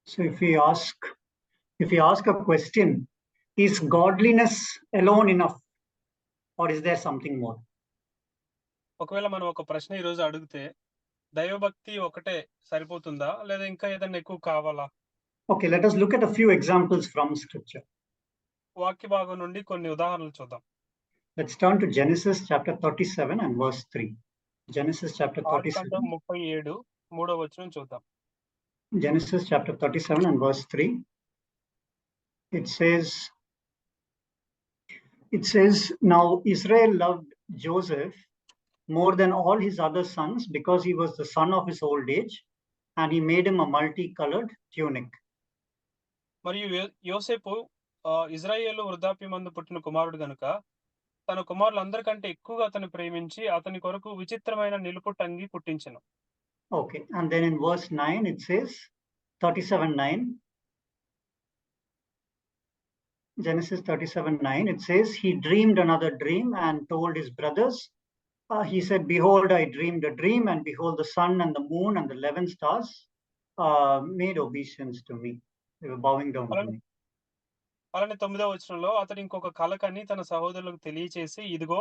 So if we ask a question, is godliness alone enough, or is there something more? ఒకవేళ మనం ఒక ప్రశ్న ఈరోజు అడిగితే, దైవభక్తి ఒకటే సరిపోతుందా? లేదా ఇంకా ఏదన్నా ఎక్కువ కావాలా? Okay, let us look at a few examples from scripture. వాక్య భాగం నుండి కొన్ని ఉదాహరణలు చూద్దాం. Let's turn to Genesis chapter 37 and verse 3. Genesis chapter ఆదికాండం 37. 37 3వ వచనం చూద్దాం. Genesis chapter 37 and verse 3. It says, now Israel loved Joseph more than all his other sons because he was the son of his old age, and he made him a multicolored tunic. మరియు యోసేపు ఇజ్రాయేలు వృద్ధాప్యమందు పుట్టిన కుమారుడు గనుక తన కుమారులందరికంటే ఎక్కువగా అతను ప్రేమించి అతని కొరకు విచిత్రమైన నిలుపుటంగి కుట్టించెను. Okay, and then in verse 9 it says, 37:9, Genesis 37:9, it says, he dreamed another dream and told his brothers. He said, behold, I dreamed a dream, and behold, the sun and the moon and the 11 stars made obeisance to me. They were bowing down to me. అలానే 9వ వచనంలో అతడు ఇంకొక కల కని తన సహోదరులకు తెలియచేసి, ఇదిగో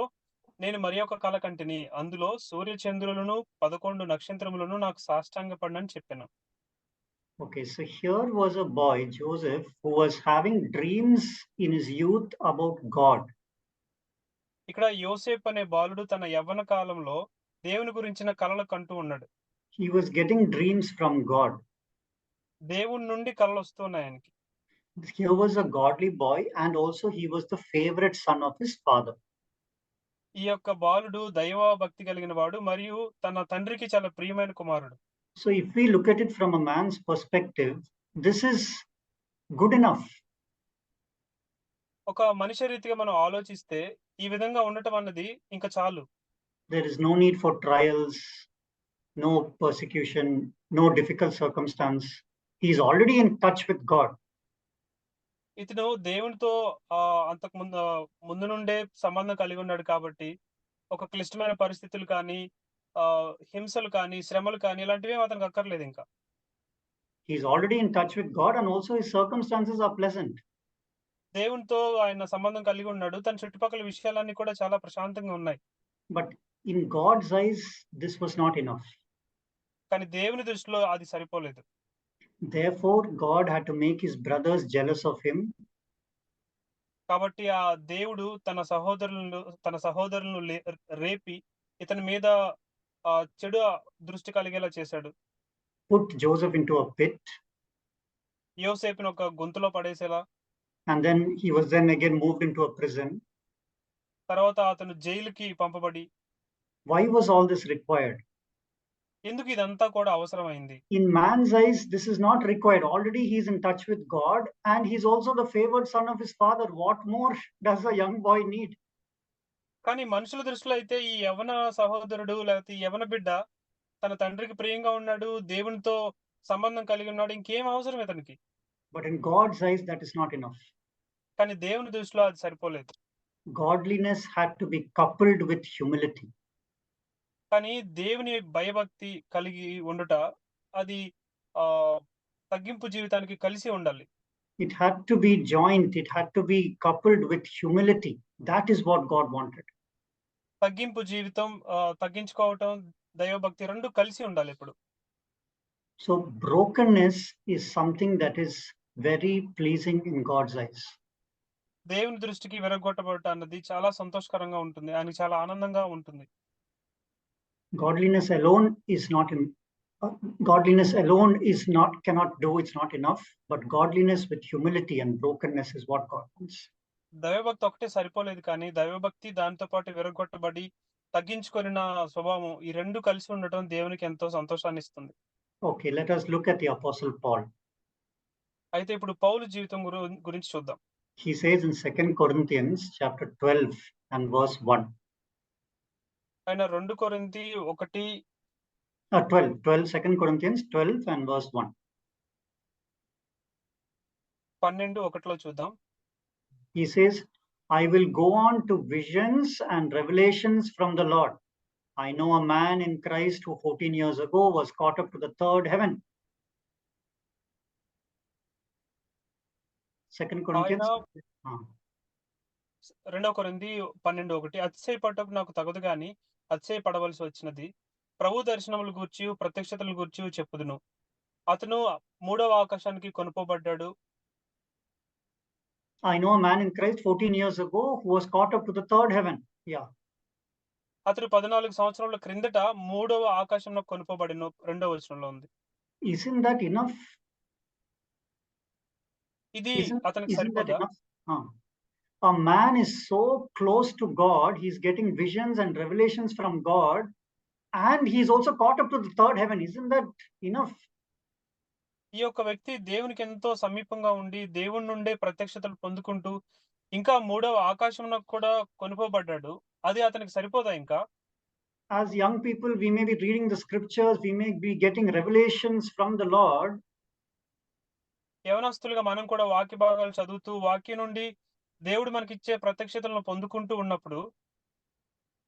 నేను మరి ఒక కల కంటిని, అందులో సూర్యచంద్రులను 11 నక్షత్రములను నాకు సాష్టాంగపడినని చెప్పాను. Okay, so here was a boy, Joseph, who was having dreams in his youth about God. ఇక్కడ యోసేపు అనే బాలుడు తన యవ్వన కాలంలో దేవుని గురించిన కలలు కంటూ ఉన్నాడు. He was getting dreams from God. దేవుని నుండి కలలు వస్తున్నాయి ఆయనకి. Here was a godly boy, and also he was the favorite son of his father. ఈ యొక్క బాలుడు దైవ భక్తి కలిగిన వాడు మరియు తన తండ్రికి చాలా ప్రియమైన కుమారుడు. So if we look at it from a man's perspective, this is good enough. ఒక మనిషి రీతిగా మనం ఆలోచిస్తే ఈ విధంగా ఉండటం అన్నది ఇంకా చాలు. There is no need for trials, no persecution, no difficult circumstance. He is already in touch with God. ఇతను దేవునితో అంతకు ముందు నుండే సంబంధం కలిగి ఉన్నాడు కాబట్టి ఒక క్లిష్టమైన పరిస్థితులు కానీ హింసలు కానీ శ్రమలు కానీ ఇలాంటివి అతనికి అక్కర్లేదు ఇంకా. He is already in touch with God, and also his circumstances are pleasant. దేవునితో ఆయన సంబంధం కలిగి ఉన్నాడు. తన చుట్టుపక్కల విషయాలన్నీ కూడా చాలా ప్రశాంతంగా ఉన్నాయి. But in God's eyes, this was not enough. కానీ దేవుని దృష్టిలో అది సరిపోలేదు. Therefore, God had to make his brothers jealous of him. కాబట్టి ఆ దేవుడు తన సహోదరులను రేపి ఇతని మీద చెడు దృష్టి కలిగేలా చేశాడు. Put Joseph into a pit. యోసేపును ఒక గొంతులో పడేసేలా. And then he was then again moved into a prison. తర్వాత అతను జైలుకి పంపబడి. Why was all this required? ఎందుకు ఇదంతా కూడా అవసరమైంది? In man's eyes, this is not required. Already he is in touch with God, and he's also the favored son of his father. What more does a young boy need? కానీ మనుషుల దృష్టిలో అయితే ఈ యవన సహోదరుడు లేకపోతే ఈ యవన బిడ్డ తన తండ్రికి ప్రియంగా ఉన్నాడు, దేవునితో సంబంధం కలిగి ఉన్నాడు, ఇంకేం అవసరం ఇతనికి? But in God's eyes, that is not enough. కానీ దేవుని దృష్టిలో అది సరిపోలేదు. Godliness had to be coupled with humility. కానీ దేవుని భయభక్తి కలిగి ఉండుట అది తగ్గింపు జీవితానికి కలిసి ఉండాలి. It had to be joined. It had to be coupled with humility. That is what God wanted. తగ్గింపు జీవితం, తగ్గించుకోవటం, దైవభక్తి రెండు కలిసి ఉండాలి ఇప్పుడు. So brokenness is something that is very pleasing in God's eyes. దేవుని దృష్టికి విరగొట్టబడట అన్నది చాలా సంతోషకరంగా ఉంటుంది, ఆయనకి చాలా ఆనందంగా ఉంటుంది. Godliness alone cannot do, it's not enough, but godliness with humility and brokenness is what God wants. దైవభక్తి ఒకటే సరిపోలేదు, కానీ దైవభక్తి దాంతో పాటు విరగొట్టబడి తగ్గించుకొనిన స్వభావం ఈ రెండు కలిసి ఉండటం దేవునికి ఎంతో సంతోషాన్ని ఇస్తుంది. Okay, let us look at the Apostle Paul. అయితే ఇప్పుడు పౌలు జీవితం గురించి చూద్దాం. He says in 2 Corinthians chapter 12 and verse 1. ఆయన 2 కొరింథీ 2 Corinthians 12 and verse 1. 12:1 చూద్దాం. He says, I will go on to visions and revelations from the Lord. I know a man in Christ who 14 years ago was caught up to the third heaven. 2 Corinthians. ఆయన 2 కొరింథీ 12:1 అతిశయపడటకు నాకు తగదు గాని అతిశయపడవలసి వచ్చినది. ప్రభు దర్శనముల గూర్చియు ప్రత్యక్షతల గూర్చియు చెప్పుదును. అతను 3వ ఆకాశానికి కొనుపోబడ్డాడు. I know a man in Christ 14 years ago who was caught up to the third heaven. Yeah. అతడు 14 సంవత్సరాల క్రిందట 3వ ఆకాశంలో కొనుపోబడిన 2వ వచనంలో ఉంది. Isn't that enough? ఇది అతనికి Isn't that Saripodhaa? enough? A man is so close to God, he's getting visions and revelations from God, and he's also caught up to the third heaven. Isn't that enough? ఈ యొక్క వ్యక్తి దేవునికి ఎంతో సమీపంగా ఉండి దేవుని నుండే ప్రత్యక్షతలు పొందుకుంటూ ఇంకా 3వ ఆకాశంలో కూడా కొనుపోబడ్డాడు. అది అతనికి సరిపోదా ఇంకా? As young people, we may be reading the scriptures, we may be getting revelations from the Lord. యవనస్తులుగా మనం కూడా వాక్య భాగాలు చదువుతూ వాక్యం నుండి దేవుడు మనకిచ్చే ప్రత్యక్షతలను పొందుకుంటూ ఉన్నప్పుడు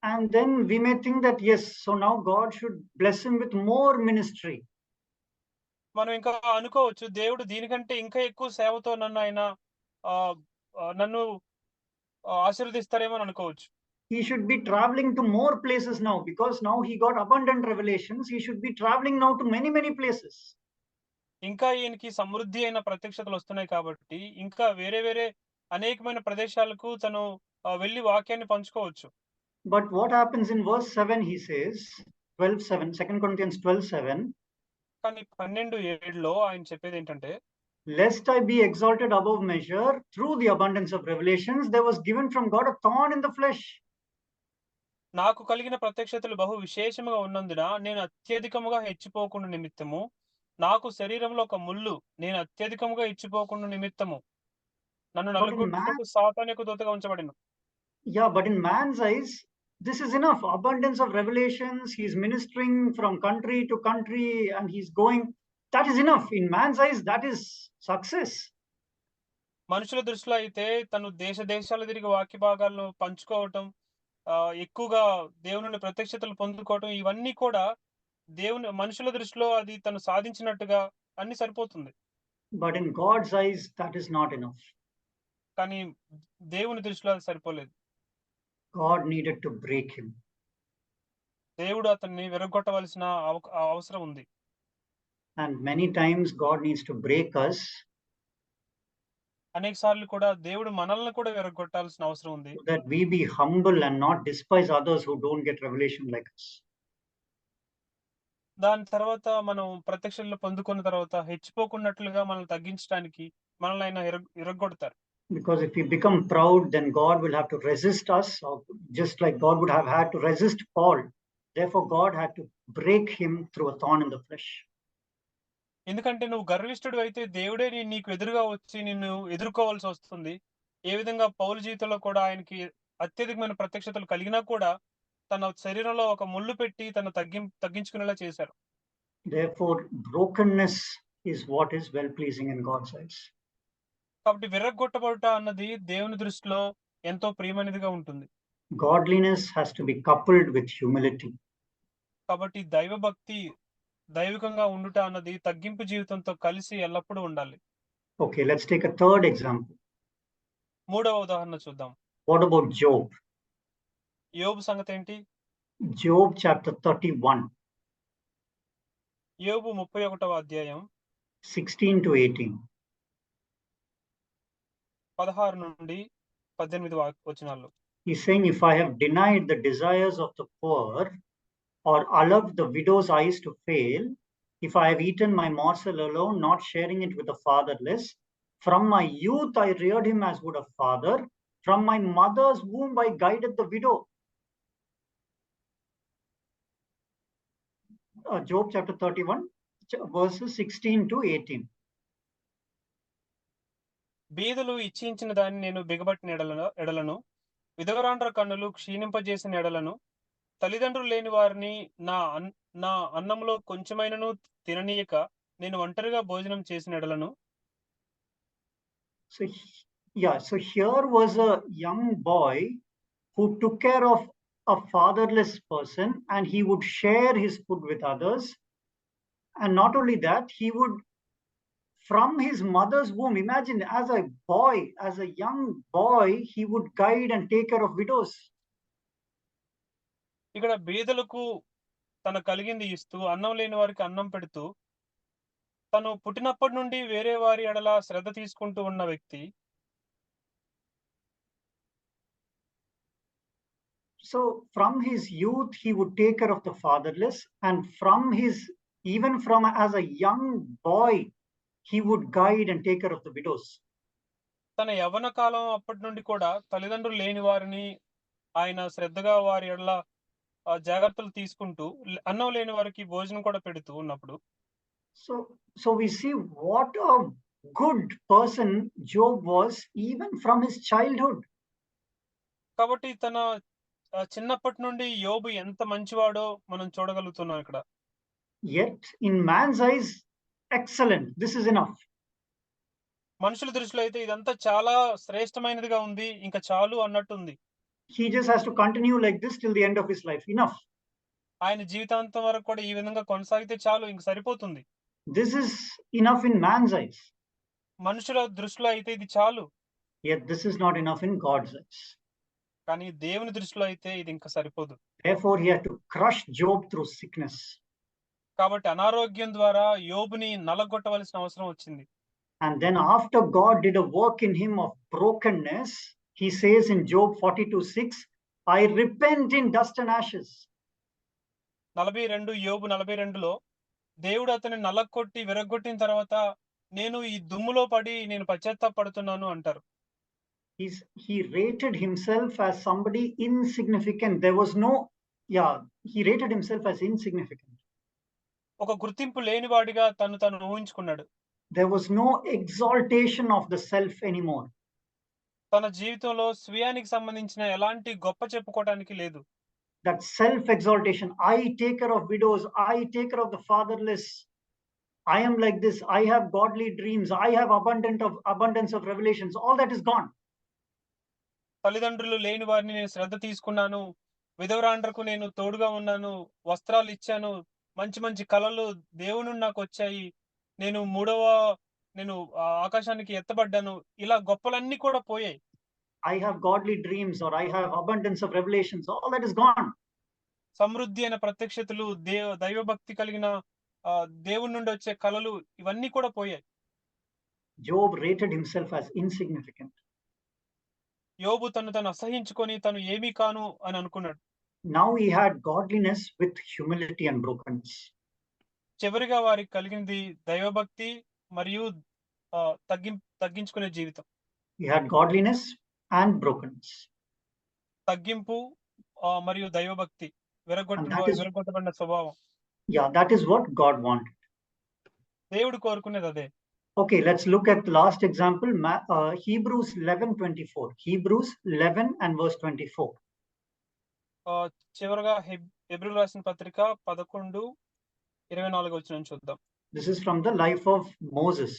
And then we may think that, yes, so now God should bless him with more ministry. మనం ఇంకా అనుకోవచ్చు దేవుడు దీనికంటే ఇంకా ఎక్కువ సేవతో నన్ను ఆయన నన్ను ఆశీర్వదిస్తారేమో అని అనుకోవచ్చు. He should be traveling to more places now because now he got abundant revelations. He should be traveling now to many, many places. ఇంకా ఈయనకి సమృద్ధి అయిన ప్రత్యక్షతలు వస్తున్నాయి కాబట్టి ఇంకా వేరే వేరే అనేకమైన ప్రదేశాలకు తను వెళ్ళి వాక్యాన్ని పంచుకోవచ్చు. But what happens in verse 7, he says, 12:7, 2 Corinthians 12:7. కానీ 12:7లో ఆయన చెప్పేది ఏంటంటే, lest I be exalted above measure through the abundance of revelations, there was given from God a thorn in the flesh. నాకు కలిగిన ప్రత్యక్షతలు బహు విశేషముగా ఉన్నందున నేను అత్యధికముగా హెచ్చిపోకుండా నిమిత్తము నాకు శరీరంలో ఒక ముళ్ళు నేను అత్యధికముగా ఇచ్చిపోకుండా నిమిత్తము నన్ను నలుగురికి సాతానుకు దూతగా ఉంచబడిన. Yeah, but in man's eyes, this is enough. Abundance of revelations. He's ministering from country to country and he's going. That is enough. In man's eyes, that is success. మనుషుల దృష్టిలో అయితే తను దేశాలు తిరిగి వాక్య భాగాలను పంచుకోవటం, ఎక్కువగా దేవుని ప్రత్యక్షతలు పొందుకోవటం, ఇవన్నీ కూడా మనుషుల దృష్టిలో అది తను సాధించినట్టుగా అన్ని సరిపోతుంది. But in God's eyes, that is not enough. కానీ దేవుని దృష్టిలో అది సరిపోలేదు. God needed to break him. దేవుడు అతన్ని విరగొట్టవలసిన అవసరం ఉంది. And many times God needs to break us. అనేక సార్లు కూడా దేవుడు మనల్ని కూడా విరగొట్టాల్సిన అవసరం ఉంది. So that we be humble and not despise others who don't get revelation like us. దాని తర్వాత మనం ప్రత్యక్షతలు పొందుకున్న తర్వాత హెచ్చిపోకున్నట్లుగా మనల్ని తగ్గించడానికి మనల్ని ఆయన విరగొడతారు. Because if we become proud, then God will have to resist us, or just like God would have had to resist Paul. Therefore, God had to break him through a thorn in the flesh. ఎందుకంటే నువ్వు గర్విష్ఠుడు అయితే దేవుడే నీకు ఎదురుగా వచ్చి నిన్ను ఎదుర్కోవాల్సి వస్తుంది. ఏ విధంగా పౌలు జీవితంలో కూడా ఆయనకి అత్యధికమైన ప్రత్యక్షతలు కలిగినా కూడా తన శరీరంలో ఒక ముళ్ళు పెట్టి తను తగ్గించుకునేలా చేశారు. Therefore, brokenness is what is well pleasing in God's eyes. కాబట్టి విరగొట్టబడుట అన్నది దేవుని దృష్టిలో ఎంతో ప్రియమైనదిగా ఉంటుంది. Godliness has to be coupled with humility. కాబట్టి దైవభక్తి దైవికంగా ఉండుట అన్నది తగ్గింపు జీవితంతో కలిసి ఎల్లప్పుడూ ఉండాలి. Okay, let's take a third example. మూడవ ఉదాహరణ చూద్దాం. What about Job? యోబు సంగతి ఏంటి? Job chapter 31. యోబు 31వ అధ్యాయం 16 to 18. 16 నుండి 18 వచనాలు. He's saying, if I have denied the desires of the poor, or allowed the widow's eyes to fail, if I have eaten my morsel alone, not sharing it with the fatherless, from my youth I reared him as would a father, from my mother's womb I guided the widow. Job chapter 31, verses 16 to 18. బీదలు ఇచ్చించిన దాన్ని నేను బిగబట్టిన ఎడలను, విధవరాండ్ర కన్నులు క్షీణింపజేసిన ఎడలను, తల్లిదండ్రులు లేని వారిని నా అన్నంలో కొంచెమైనను తిననీయక నేను ఒంటరిగా భోజనం చేసిన ఎడలను. So here was a young boy who took care of a fatherless person and he would share his food with others. And not only that, he would from his mother's womb. Imagine, as a boy, as a young boy, he would guide and take care of widows. ఇక్కడ బీదలకు తను కలిగింది ఇస్తూ, అన్నం లేని వారికి అన్నం పెడుతూ, తను పుట్టినప్పటి నుండి వేరే వారి ఎడల శ్రద్ధ తీసుకుంటూ ఉన్న వ్యక్తి. So from his youth, he would take care of the fatherless, and even from as a young boy, he would guide and take care of the widows. తన యవ్వన కాలం అప్పటి నుండి కూడా తల్లిదండ్రులు లేని వారిని ఆయన శ్రద్ధగా వారి ఎడల జాగ్రత్తలు తీసుకుంటూ, అన్నం లేని వారికి భోజనం కూడా పెడుతూ ఉన్నప్పుడు. So we see what a good person Job was even from his childhood. కాబట్టి తన చిన్నప్పటి నుండి యోబు ఎంత మంచివాడో మనం చూడగలుగుతున్నాం ఇక్కడ. Yet in man's eyes, excellent. This is enough. మనుషుల దృష్టిలో అయితే ఇదంతా చాలా శ్రేష్టమైనదిగా ఉంది, ఇంకా చాలు అన్నట్టుంది. He just has to continue like this till the end of his life. Enough. ఆయన జీవితాంతం వరకు కూడా ఈ విధంగా కొనసాగితే చాలు, ఇంక సరిపోతుంది. This is enough in man's eyes. మనుషుల దృష్టిలో అయితే ఇది చాలు. Yet this is not enough in God's eyes. కానీ దేవుని దృష్టిలో అయితే ఇది ఇంకా సరిపోదు. Therefore he had to crush Job through sickness. కాబట్టి అనారోగ్యం ద్వారా యోబుని నలగొట్టవలసిన అవసరం వచ్చింది. And then after God did a work in him of brokenness, he says in Job 42:6, I repent in dust and ashes. 42 యోబు 42లో దేవుడు అతన్ని నలగొట్టి విరగొట్టిన తర్వాత, నేను ఈ దుమ్ములో పడి నేను పశ్చాత్తాపడుతున్నాను అంటారు. He rated himself as somebody insignificant. He rated himself as insignificant. ఒక గుర్తింపు లేనివాడిగా తను ఊహించుకున్నాడు. There was no exaltation of the self anymore. తన జీవితంలో స్వీయానికి సంబంధించిన ఎలాంటి గొప్ప చెప్పుకోవడానికి లేదు. That self-exaltation, I take care of widows, I take care of the fatherless, I am like this, I have godly dreams, I have abundance of revelations, all that is gone. తల్లిదండ్రులు లేని వారిని నేను శ్రద్ధ తీసుకున్నాను, విధవరాండ్రకు నేను తోడుగా ఉన్నాను, వస్త్రాలు ఇచ్చాను, మంచి మంచి కళలు దేవుని నుండి నాకు వచ్చాయి, నేను ఆకాశానికి ఎత్తబడ్డాను, ఇలా గొప్పలన్నీ కూడా పోయాయి. I have godly dreams, or I have abundance of revelations, all that is gone. సమృద్ధి అయిన ప్రత్యక్షతలు, దైవభక్తి కలిగిన దేవుని నుండి వచ్చే కళలు, ఇవన్నీ కూడా పోయాయి. Job rated himself as insignificant. యోబు తను అసహించుకొని తను ఏమీ కాను అని అనుకున్నాడు. Now he had godliness with humility and brokenness. చివరిగా వారికి కలిగింది దైవభక్తి మరియు తగ్గించుకునే జీవితం. He had godliness and brokenness. తగ్గింపు మరియు దైవభక్తి, విరగొట్టబడిన స్వభావం. Yeah, that is what God wanted. దేవుడు కోరుకునేది అదే. Okay, let's look at the last example, Hebrews 11:24. Hebrews 11 and verse 24. చివరగా హెబ్రీయులకు రాసిన పత్రిక 11:24 వచనం చూద్దాం. This is from the life of Moses.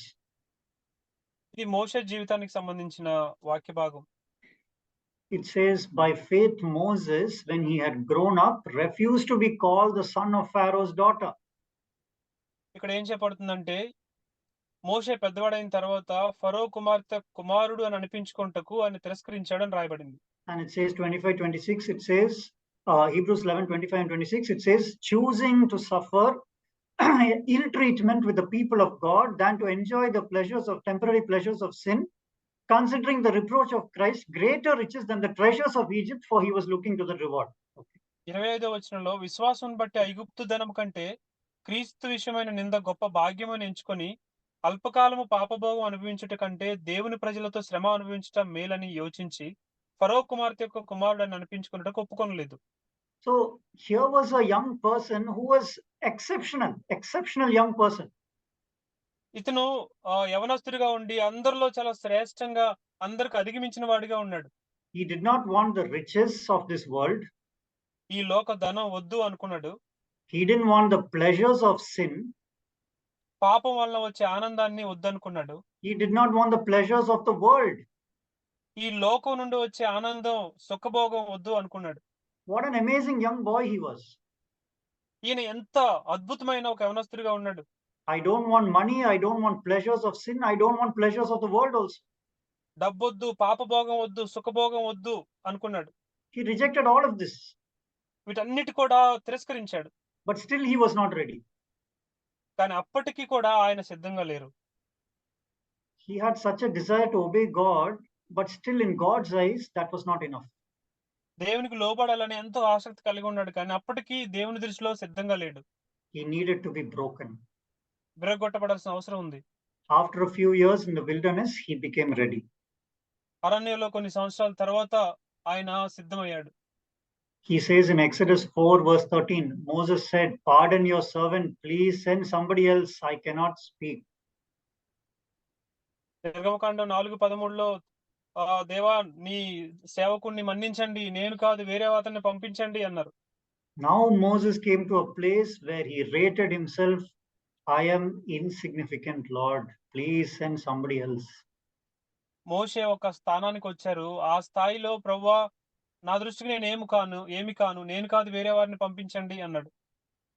ఇది మోషే జీవితానికి సంబంధించిన వాక్య భాగం. It says, by faith Moses, when he had grown up, refused to be called the son of Pharaoh's daughter. ఇక్కడ ఏం చెప్పబడుతుందంటే, మోషే పెద్దవాడైన తర్వాత ఫరో కుమార్తె కుమారుడు అని అనిపించుకొనుటకు ఆయన తిరస్కరించాడని రాయబడింది. And it says 25:26, it says, Hebrews 11:25 and 26, it says, choosing to suffer ill treatment with the people of God than to enjoy the temporary pleasures of sin, considering the reproach of Christ greater riches than the treasures of Egypt, for he was looking to the reward. Okay. 25వ వచనంలో, విశ్వాసం బట్టి ఐగుప్తు ధనం కంటే క్రీస్తు విషయమైన నింద గొప్ప భాగ్యమని ఎంచుకొని అల్పకాలము పాపభోగం అనుభవించుట కంటే దేవుని ప్రజలతో శ్రమ అనుభవించటం మేలని యోచించి ఫరో కుమార్తె యొక్క కుమారుడని అనిపించుకున్నటకు ఒప్పుకొనలేదు. So here was a young person who was exceptional young person. ఇతను యవనస్తుడిగా ఉండి అందరిలో చాలా శ్రేష్టంగా, అందరికి అధిగమించిన వాడిగా ఉన్నాడు. He did not want the riches of this world. ఈ లోక ధనం వద్దు అనుకున్నాడు. He didn't want the pleasures of sin. పాపం వల్ల వచ్చే ఆనందాన్ని వద్దనుకున్నాడు. He did not want the pleasures of the world. ఈ లోకం నుండి వచ్చే ఆనందం, సుఖభోగం వద్దు అనుకున్నాడు. What an amazing young boy he was. ఈయన ఎంత అద్భుతమైన ఒక యవనస్తుడిగా ఉన్నాడు. I don't want money. I don't want pleasures of sin. I don't want pleasures of the world also. డబ్బొద్దు, పాపభోగం వద్దు, సుఖభోగం వద్దు అనుకున్నాడు. He rejected all of this. వీటన్నిటి కూడా తిరస్కరించాడు. But still he was not ready. కానీ అప్పటికి కూడా ఆయన సిద్ధంగా లేరు. He had such a desire to obey God, but still in God's eyes, that was not enough. దేవునికి లోబడాలని ఎంతో ఆసక్తి కలిగి ఉన్నాడు. కానీ అప్పటికి దేవుని దృష్టిలో సిద్ధంగా లేడు. He needed to be broken. విరగొట్టబడాల్సిన అవసరం ఉంది. After a few years in the wilderness, he became ready. అరణ్యంలో కొన్ని సంవత్సరాల తర్వాత ఆయన సిద్ధమయ్యాడు. He says in Exodus 4 verse 13, Moses said, "Pardon your servant, please send somebody else. I cannot speak." నిర్గమకాండం 4:13లో దేవా నీ సేవకుణ్ణి మన్నించండి, నేను కాదు వేరే అతన్ని పంపించండి అన్నారు. Now Moses came to a place where he rated himself, "I am insignificant, Lord. Please send somebody else." మోషే ఒక స్థానానికి వచ్చారు. ఆ స్థాయిలో ప్రభువా నా దృష్టికి నేను ఏమి కాను, నేను కాదు వేరే వారిని పంపించండి అన్నాడు.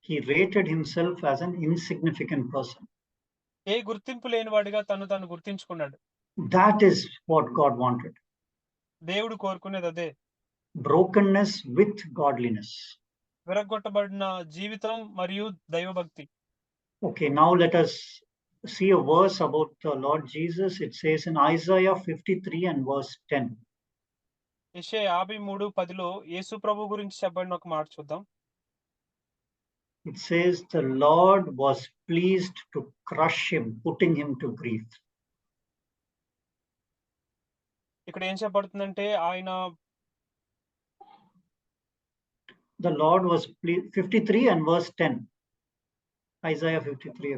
He rated himself as an insignificant person. ఏ గుర్తింపు లేనివాడిగా తను గుర్తించుకున్నాడు. That is what God wanted. దేవుడు కోరుకునేది అదే. Brokenness with godliness. విరగొట్టబడిన జీవితం మరియు దైవభక్తి. Okay, now let us see a verse about the Lord Jesus. It says in Isaiah 53 and verse 10. యెషయా 53:10లో యేసు ప్రభు గురించి చెప్పబడిన ఒక మాట చూద్దాం. It says the Lord was pleased to crush him, putting him to grief. ఇక్కడ ఏం చెప్పబడుతుందంటే ఆయన The Lord was pleased, 53 and verse 10. Isaiah 53.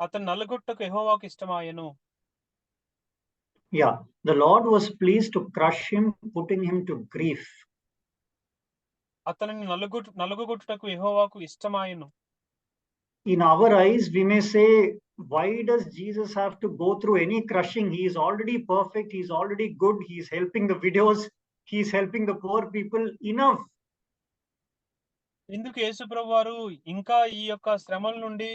అతను నలుగుట్టకు యెహోవాకు ఇష్టమాయెను. Yeah, the Lord was pleased to crush him, putting him to grief. అతనిని నలుగుగొట్టుటకు యెహోవాకు ఇష్టమాయెను. In our eyes, we may say, why does Jesus have to go through any crushing? He is already perfect. He is already good. He is helping the widows. He is helping the poor people. Enough. ఎందుకు యేసు ప్రభువారు ఇంకా ఈ యొక్క శ్రమల నుండి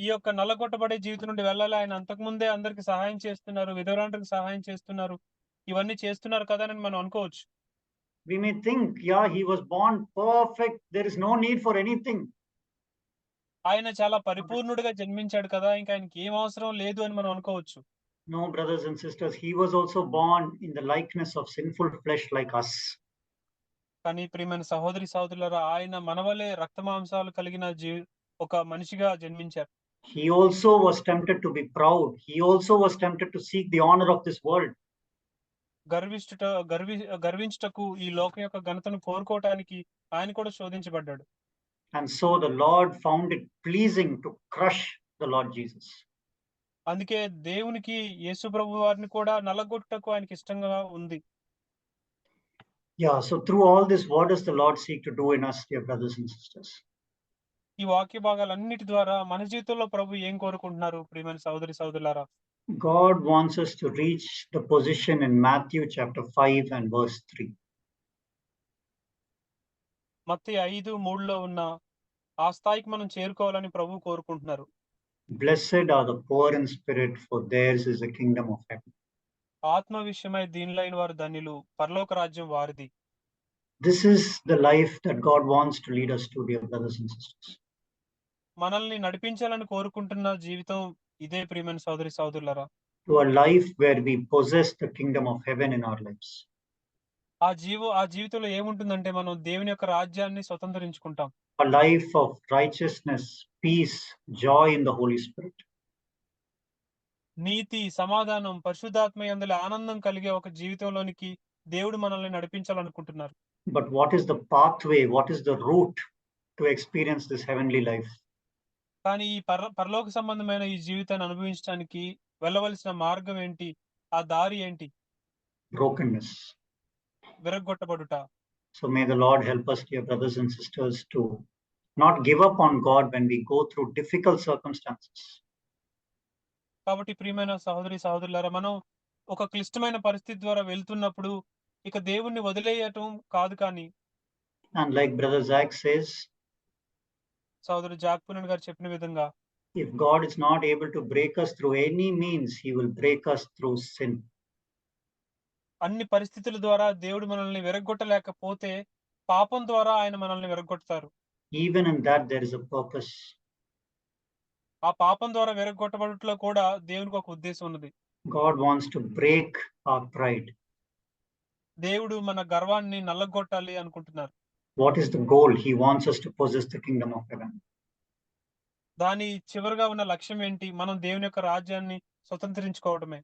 ఈ యొక్క నల్లగొట్టబడే జీవితం నుండి వెళ్ళాలి? ఆయన అంతకుముందే అందరికి సహాయం చేస్తున్నారు, విధవరాండ్రికి సహాయం చేస్తున్నారు, ఇవన్నీ చేస్తున్నారు కదా అని మనం అనుకోవచ్చు. We may think, yeah, he was born perfect. There is no need for anything. ఆయన చాలా పరిపూర్ణుడిగా జన్మించాడు కదా, ఇంకా ఆయనకి ఏం అవసరం లేదు అని మనం అనుకోవచ్చు. No, brothers and sisters, he was also born in the likeness of sinful flesh like us. కానీ ప్రియమైన సహోదరి సహోదరులారా, ఆయన మనవలే రక్తమాంసాలు కలిగిన ఒక మనిషిగా జన్మించారు. He also was tempted to be proud. He also was tempted to seek the honor of this world. గర్వించుటకు ఈ లోకం యొక్క ఘనతను కోరుకోవటానికి ఆయన కూడా శోధించబడ్డాడు. And so the Lord found it pleasing to crush the Lord Jesus. అందుకే దేవునికి యేసు ప్రభు వారిని కూడా నలగొట్టుటకు ఆయనకి ఇష్టంగా ఉంది. Yeah, so through all this, what does the Lord seek to do in us, dear brothers and sisters? ఈ వాక్య భాగాలన్నిటి ద్వారా మన జీవితంలో ప్రభు ఏం కోరుకుంటున్నారు ప్రియమైన సహోదరి సహోదరులారా? God wants us to reach the position in Matthew chapter 5 and verse 3. మత్తయి 5:3లో ఉన్న ఆ స్థాయికి మనం చేరుకోవాలని ప్రభు కోరుకుంటున్నారు. Blessed are the poor in spirit, for theirs is the kingdom of heaven. ఆత్మ విషయమై దీనులైన వారు ధన్యులు, పరలోక రాజ్యం వారిది. This is the life that God wants to lead us to, dear brothers and sisters. మనల్ని నడిపించాలని కోరుకుంటున్న జీవితం ఇదే ప్రియమైన సహోదరి సహోదరులారా. To a life where we possess the kingdom of heaven in our lives. ఆ జీవితంలో ఏముంటుందంటే మనం దేవుని యొక్క రాజ్యాన్ని స్వతంత్రించుకుంటాం. A life of righteousness, peace, joy in the Holy Spirit. నీతి, సమాధానం, పరిశుద్ధాత్మ యందలి ఆనందం కలిగే ఒక జీవితంలోనికి దేవుడు మనల్ని నడిపించాలనుకుంటున్నారు. But what is the pathway? What is the route to experience this heavenly life? కానీ ఈ పరలోక సంబంధమైన ఈ జీవితాన్ని అనుభవించడానికి వెళ్ళవలసిన మార్గం ఏంటి? ఆ దారి ఏంటి? Brokenness. విరగొట్టబడుట. So may the Lord help us, dear brothers and sisters, to not give up on God when we go through difficult circumstances. కాబట్టి ప్రియమైన సహోదరి సహోదరులారా, మనం ఒక క్లిష్టమైన పరిస్థితి ద్వారా వెళ్తున్నప్పుడు ఇక దేవుణ్ణి వదిలేయటం కాదు కానీ And like Brother Zach says, సోదరుడు జాక్పునన్ గారు చెప్పిన విధంగా if God is not able to break us through any means, he will break us through sin. అన్ని పరిస్థితుల ద్వారా దేవుడు మనల్ని విరగ్గొట్టలేకపోతే పాపం ద్వారా ఆయన మనల్ని విరగ్గొడతారు. Even in that, there is a purpose. ఆ పాపం ద్వారా విరగ్గొట్టబడుటలో కూడా దేవునికి ఒక ఉద్దేశం ఉన్నది. God wants to break our pride. దేవుడు మన గర్వాన్ని నల్లగొట్టాలి అనుకుంటున్నారు. What is the goal? He wants us to possess the kingdom of heaven. దాని చివరగా ఉన్న లక్ష్యం ఏంటి? మనం దేవుని యొక్క రాజ్యాన్ని స్వతంత్రించుకోవడమే.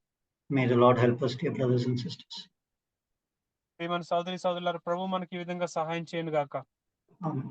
May the Lord help us, dear brothers and sisters. ప్రియమైన సోదరి సోదరులారా, ప్రభువు మనకి ఈ విధంగా సహాయం చేయను గాక. Amen.